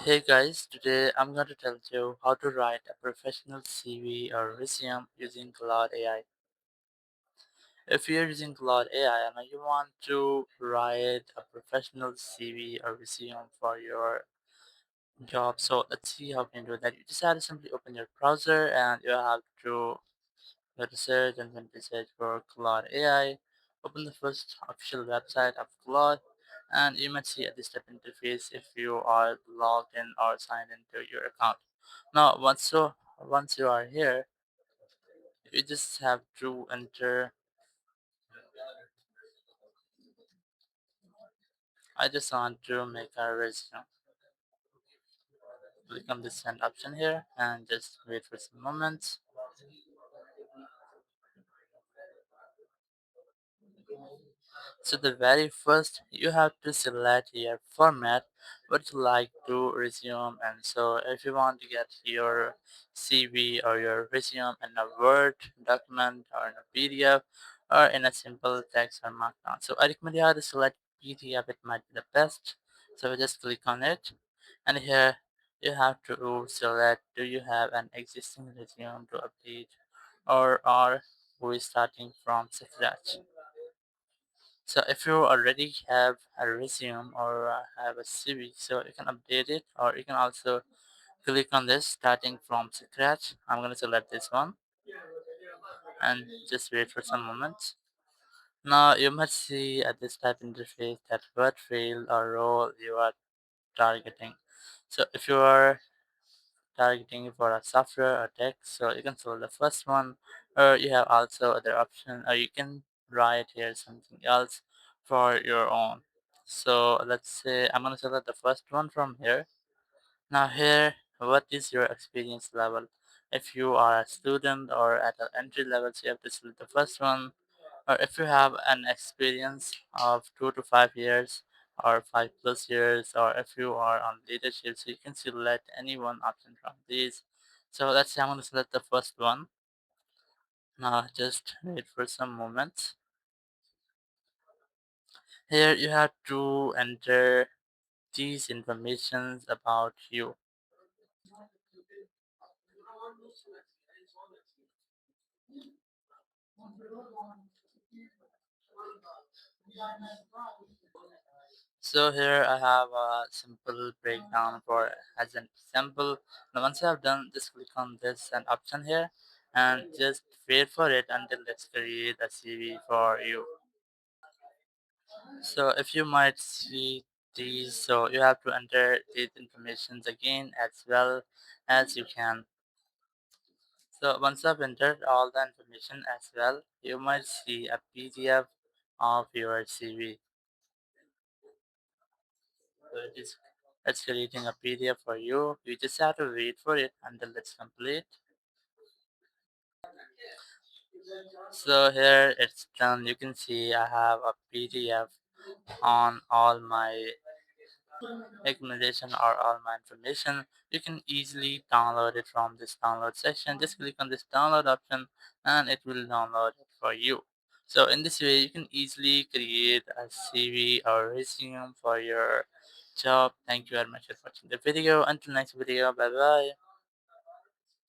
Hey guys, today I'm going to tell you how to write a professional CV or resume using Claude AI. If you're using Claude AI and you want to write a professional CV or resume for your job, so let's see how we can do that. You just have to simply open your browser and you have to go to search and simply search for Claude AI. Open the first official website of Claude and you might see a this type interface if you are logged in or signed into your account. Now, once you are here, you just have to enter. I just want to make a resume. Click on the send option here and just wait for some moments. So the very first you have to select your format what you like to resume, and so if you want to get your CV or your resume in a Word document or in a PDF or in a simple text or markdown. So I recommend you have to select PDF, it might be the best. So just click on it and here you have to select do you have an existing resume to update or are we starting from scratch. So if you already have a resume or have a CV, so you can update it or you can also click on this starting from scratch. I'm going to select this one and just wait for some moments. Now you must see at this type interface that what field or role you are targeting. So if you are targeting for a software or tech, so you can select the first one or you have also other option or you can write here something else for your own. So let's say I'm gonna select the first one from here. Now here, what is your experience level? If you are a student or at an entry level, so you have to select the first one, or if you have an experience of 2 to 5 years or 5 plus years, or if you are on leadership, so you can select any one option from these. So let's say I'm going to select the first one. Now just wait for some moments. Here you have to enter these informations about you. So here I have a simple breakdown for as an example. Now once you have done, just click on this an option here and just wait for it until it's create a CV for you. So if you might see these, so you have to enter these informations again as well as you can. So once I've entered all the information as well, you might see a PDF of your CV. So it's creating a PDF for you. You just have to wait for it until it's complete. So here it's done. You can see I have a PDF on all my recommendation or all my information. You can easily download it from this download section. Just click on this download option and it will download it for you. So in this way you can easily create a CV or resume for your job. Thank you very much for watching the video. Until next video, bye bye.